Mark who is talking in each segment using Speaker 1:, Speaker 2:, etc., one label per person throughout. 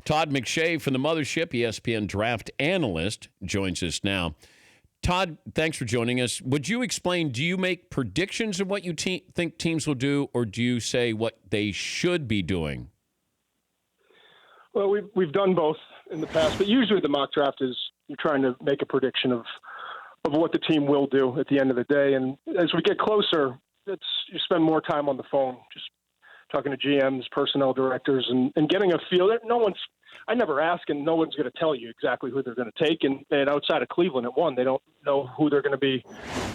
Speaker 1: Todd McShay from the Mothership, ESPN draft analyst, joins us now. Todd, thanks for joining us. Would you explain, do you make predictions of what you think teams will do, or do you say what they should be doing?
Speaker 2: Well, we've done both in the past, but usually the mock draft is you're trying to make a prediction of what the team will do at the end of the day. And as we get closer, you spend more time on the phone, just talking to GMs, personnel directors, and getting a feel. I never ask, and no one's going to tell you exactly who they're going to take. And outside of Cleveland at one, they don't know who they're going to be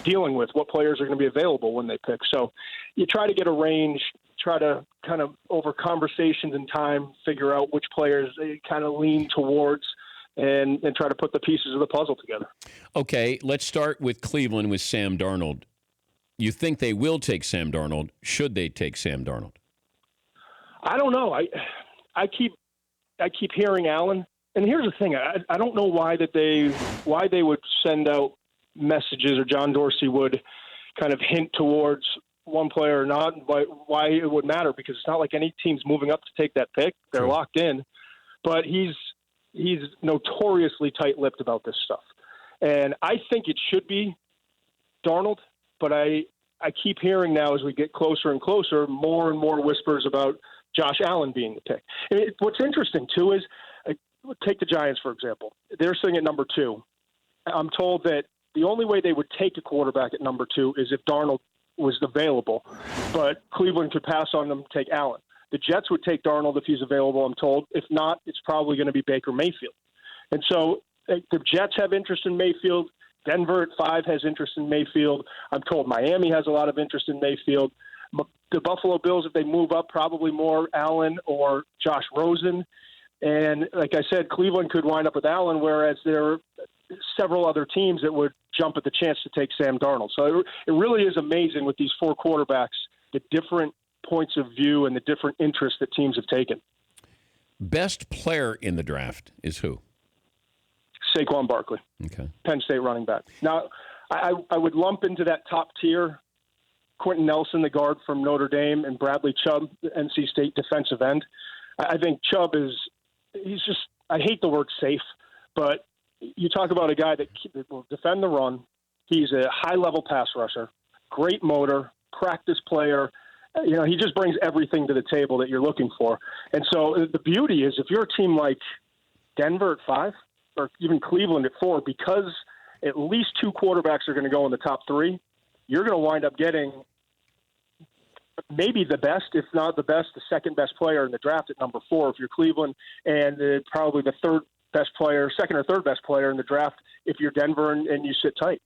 Speaker 2: dealing with, what players are going to be available when they pick. So you try to get a range, try to kind of over conversations and time, figure out which players they kind of lean towards and try to put the pieces of the puzzle together. Okay,
Speaker 1: let's start with Cleveland with Sam Darnold. You think they will take Sam Darnold? Should they take Sam Darnold?
Speaker 2: I don't know. I keep hearing Allen, and here's the thing: I don't know why they would send out messages, or John Dorsey would kind of hint towards one player or not. Why it would matter? Because it's not like any team's moving up to take that pick; they're locked in. But he's notoriously tight-lipped about this stuff, and I think it should be Darnold. But I keep hearing now, as we get closer and closer, more and more whispers about Josh Allen being the pick. And what's interesting, too, is take the Giants, for example. They're sitting at number 2. I'm told that the only way they would take a quarterback at number 2 is if Darnold was available. But Cleveland could pass on them, take Allen. The Jets would take Darnold if he's available, I'm told. If not, it's probably going to be Baker Mayfield. And so the Jets have interest in Mayfield. Denver at 5 has interest in Mayfield. I'm told Miami has a lot of interest in Mayfield. The Buffalo Bills, if they move up, probably more Allen or Josh Rosen. And like I said, Cleveland could wind up with Allen, whereas there are several other teams that would jump at the chance to take Sam Darnold. So it really is amazing with these 4 quarterbacks, the different points of view and the different interests that teams have taken.
Speaker 1: Best player in the draft is who?
Speaker 2: Saquon Barkley.
Speaker 1: Okay.
Speaker 2: Penn State running back. Now, I would lump into that top tier Quentin Nelson, the guard from Notre Dame, and Bradley Chubb, the NC State defensive end. I think Chubb I hate the word safe, but you talk about a guy that will defend the run. He's a high-level pass rusher, great motor, practice player. He just brings everything to the table that you're looking for. And so the beauty is if you're a team like Denver at 5 or even Cleveland at 4, because at least 2 quarterbacks are going to go in the top 3, you're going to wind up getting maybe the best, if not the best, the second best player in the draft at number 4 if you're Cleveland, and probably the second or third best player in the draft if you're Denver and you sit tight.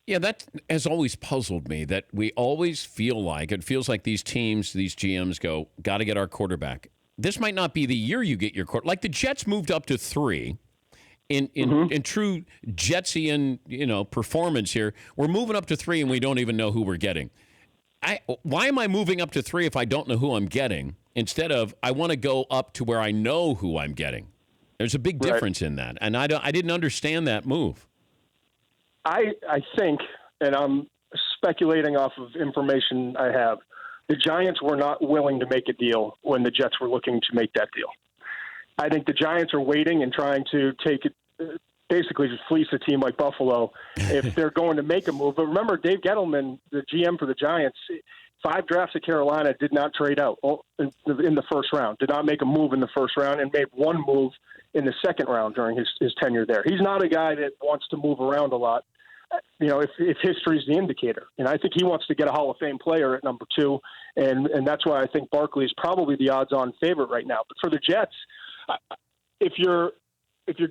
Speaker 1: Yeah, that has always puzzled me, that we always it feels like these teams, these GMs go, got to get our quarterback. This might not be the year you get your quarterback. Like the Jets moved up to 3 in true Jetsian, performance here. We're moving up to 3 and we don't even know who we're getting. Why am I moving up to 3 if I don't know who I'm getting, instead of I want to go up to where I know who I'm getting? There's a big difference in that, and I didn't understand that move.
Speaker 2: I think, and I'm speculating off of information I have, the Giants were not willing to make a deal when the Jets were looking to make that deal. I think the Giants are waiting and trying to take it, basically just fleece a team like Buffalo if they're going to make a move. But remember, Dave Gettleman, the GM for the Giants, 5 drafts at Carolina, did not trade out in the first round, did not make a move in the first round, and made 1 move in the second round during his tenure there. He's not a guy that wants to move around a lot. If history's the indicator. And I think he wants to get a Hall of Fame player at number 2, and that's why I think Barkley is probably the odds-on favorite right now. But for the Jets, if you're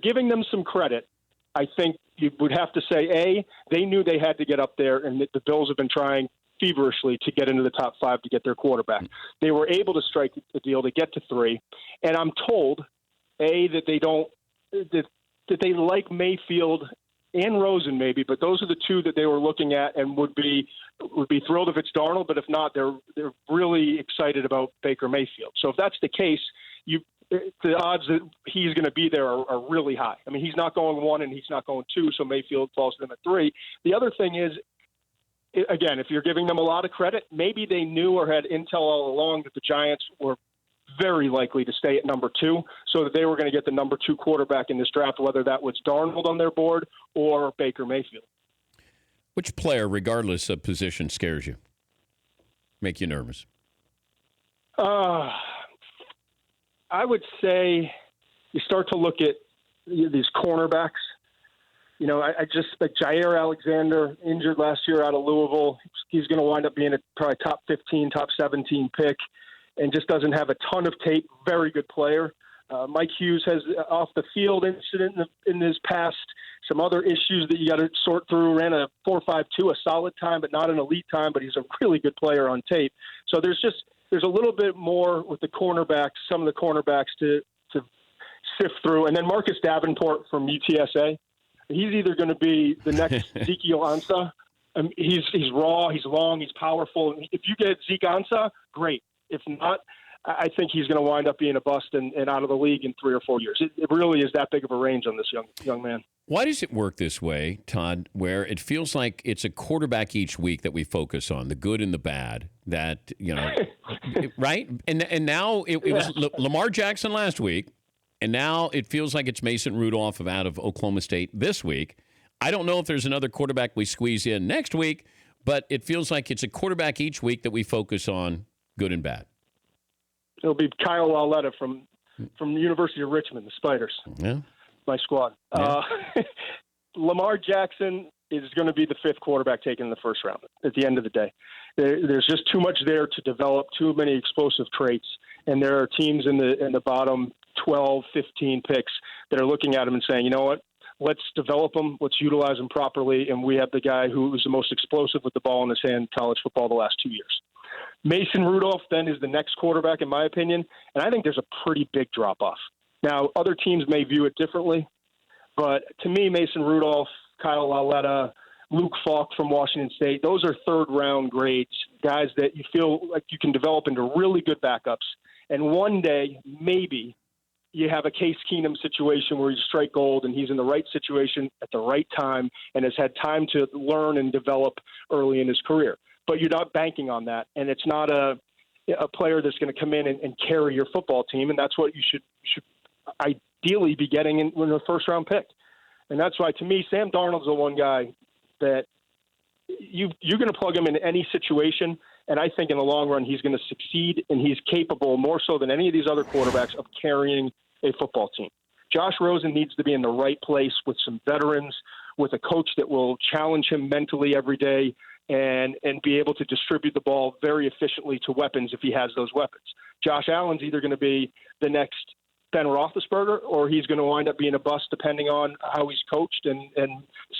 Speaker 2: giving them some credit, I think you would have to say, they knew they had to get up there, and the Bills have been trying feverishly to get into the top 5 to get their quarterback. They were able to strike the deal to get to 3, and I'm told, that they like Mayfield and Rosen maybe, but those are the 2 that they were looking at and would be thrilled if it's Darnold, but if not, they're really excited about Baker Mayfield. So if that's the case, the odds that he's going to be there are really high. I mean, he's not going 1 and he's not going 2, so Mayfield falls to them at 3. The other thing is, again, if you're giving them a lot of credit, maybe they knew or had intel all along that the Giants were very likely to stay at number 2, so that they were going to get the number 2 quarterback in this draft, whether that was Darnold on their board or Baker Mayfield.
Speaker 1: Which player, regardless of position, scares you? Make you nervous?
Speaker 2: I would say you start to look at these cornerbacks. You know, I just like Jair Alexander, injured last year out of Louisville. He's going to wind up being a probably top 15, top 17 pick, and just doesn't have a ton of tape. Very good player. Mike Hughes has off the field incident in his past. Some other issues that you got to sort through. Ran a 4.52, a solid time, but not an elite time. But he's a really good player on tape. So there's a little bit more with the cornerbacks. Some of the cornerbacks to sift through, and then Marcus Davenport from UTSA. He's either going to be the next Ezekiel Ansah. He's raw, he's long, he's powerful. If you get Zeke Ansah, great. If not, I think he's going to wind up being a bust and out of the league in 3 or 4 years. It really is that big of a range on this young man.
Speaker 1: Why does it work this way, Todd, where it feels like it's a quarterback each week that we focus on, the good and the bad, that, you know, right? And now it was Lamar Jackson last week. And now it feels like it's Mason Rudolph out of Oklahoma State this week. I don't know if there's another quarterback we squeeze in next week, but it feels like it's a quarterback each week that we focus on, good and bad.
Speaker 2: It'll be Kyle Lauletta from the University of Richmond, the Spiders.
Speaker 1: Yeah.
Speaker 2: My squad.
Speaker 1: Yeah.
Speaker 2: Lamar Jackson is going to be the 5th quarterback taken in the first round at the end of the day. There's just too much there to develop, too many explosive traits, and there are teams in the bottom 12, 15 picks that are looking at him and saying, you know what, let's develop him, let's utilize him properly, and we have the guy who was the most explosive with the ball in his hand in college football the last 2 years. Mason Rudolph then is the next quarterback, in my opinion, and I think there's a pretty big drop-off. Now, other teams may view it differently, but to me, Mason Rudolph, Kyle Lauletta, Luke Falk from Washington State, those are third-round grades, guys that you feel like you can develop into really good backups, and one day, maybe, you have a Case Keenum situation where you strike gold and he's in the right situation at the right time and has had time to learn and develop early in his career. But you're not banking on that, and it's not a player that's going to come in and carry your football team, and that's what you should ideally be getting in the first-round pick. And that's why, to me, Sam Darnold's the one guy that you're going to plug him in any situation, and I think in the long run he's going to succeed, and he's capable more so than any of these other quarterbacks of carrying a football team. Josh Rosen needs to be in the right place with some veterans, with a coach that will challenge him mentally every day and be able to distribute the ball very efficiently to weapons if he has those weapons. Josh Allen's either going to be the next Ben Roethlisberger or he's going to wind up being a bust depending on how he's coached and the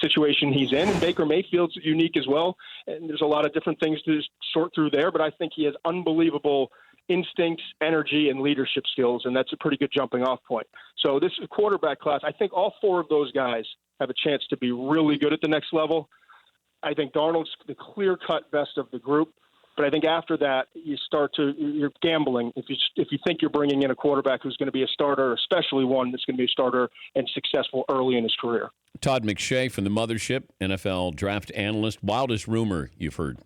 Speaker 2: situation he's in. And Baker Mayfield's unique as well. And there's a lot of different things to sort through there, but I think he has unbelievable instincts, energy, and leadership skills, and that's a pretty good jumping-off point. So this is a quarterback class. I think all 4 of those guys have a chance to be really good at the next level. I think Darnold's the clear-cut best of the group, but I think after that you're gambling if you think you're bringing in a quarterback who's going to be a starter, especially one that's going to be a starter and successful early in his career.
Speaker 1: Todd McShay from the Mothership, NFL draft analyst. Wildest rumor you've heard?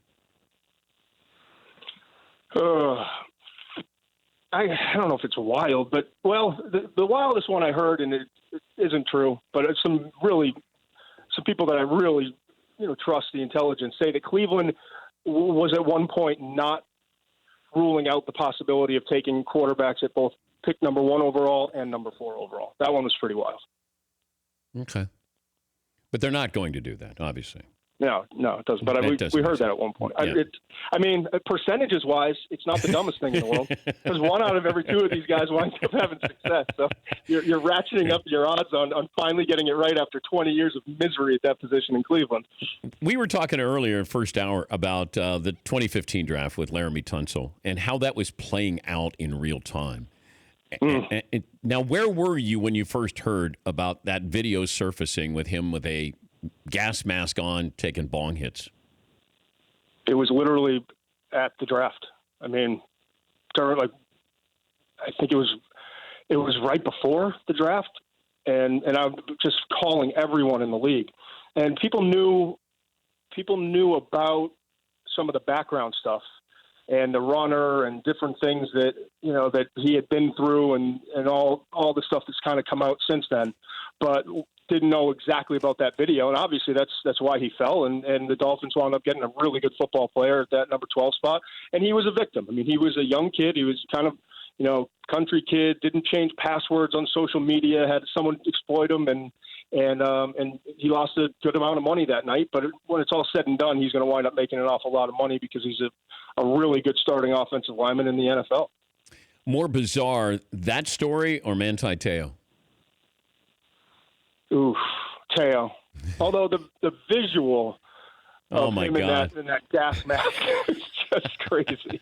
Speaker 2: I don't know if it's wild, but, the wildest one I heard, and it isn't true, but it's some people that I really, trust the intelligence, say that Cleveland was at one point not ruling out the possibility of taking quarterbacks at both pick number 1 overall and number 4 overall. That one was pretty wild.
Speaker 1: Okay. But they're not going to do that, obviously.
Speaker 2: No, it doesn't. But we heard that at one point.
Speaker 1: Yeah.
Speaker 2: Percentages-wise, it's not the dumbest thing in the world because 1 out of every 2 of these guys winds up having success. So you're ratcheting up your odds on finally getting it right after 20 years of misery at that position in Cleveland.
Speaker 1: We were talking earlier in first hour about the 2015 draft with Laremy Tunsil and how that was playing out in real time. Now, where were you when you first heard about that video surfacing with him with a gas mask on, taking bong hits?
Speaker 2: It was literally at the draft. I mean, I think it was right before the draft, and I'm just calling everyone in the league, and people knew about some of the background stuff, and the runner and different things that, that he had been through and all the stuff that's kind of come out since then, but didn't know exactly about that video. And obviously that's why he fell. And the Dolphins wound up getting a really good football player at that number 12 spot. And he was a victim. I mean, he was a young kid. He was kind of, country kid, didn't change passwords on social media, had someone exploit him, and he lost a good amount of money that night. But when it's all said and done, he's going to wind up making an awful lot of money because he's a really good starting offensive lineman in the NFL.
Speaker 1: More bizarre, that story or Manti Te'o?
Speaker 2: Oof, Te'o. Although the visual of him in that gas mask is just crazy.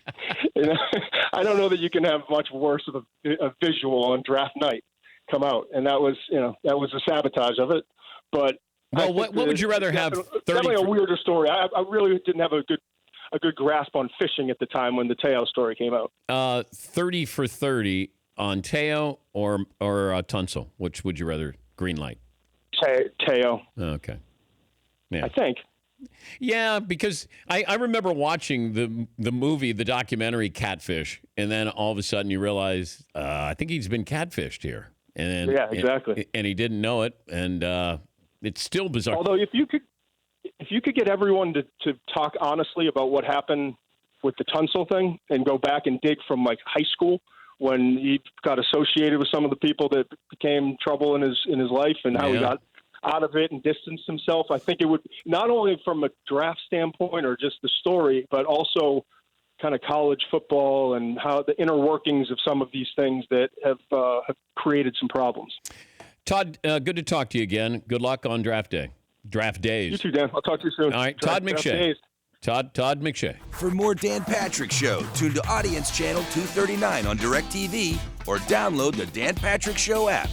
Speaker 2: I don't know that you can have much worse of a visual on draft night come out, and that was the sabotage of it. But
Speaker 1: what would you rather have?
Speaker 2: Definitely a weirder story. I really didn't have a good grasp on fishing at the time when the Te'o story came out.
Speaker 1: 30 for 30 on Te'o or Tunsil. Which would you rather? Green light.
Speaker 2: Te'o.
Speaker 1: Okay. Yeah.
Speaker 2: I think.
Speaker 1: Yeah, because I remember watching the movie, the documentary Catfish, and then all of a sudden you realize, I think he's been catfished here. And
Speaker 2: yeah, exactly.
Speaker 1: And he didn't know it, and it's still bizarre.
Speaker 2: Although if you could get everyone to talk honestly about what happened with the Tunsil thing and go back and dig from like high school when he got associated with some of the people that became trouble in his life and how he got out of it and distanced himself, I think it would, not only from a draft standpoint or just the story, but also kind of college football and how the inner workings of some of these things that have created some problems.
Speaker 1: Todd, good to talk to you again. Good luck on draft days.
Speaker 2: You too, Dan. I'll talk to you soon.
Speaker 1: All right, Todd McShay. Todd McShay.
Speaker 3: For more Dan Patrick Show, tune to Audience Channel 239 on DirecTV or download the Dan Patrick Show app.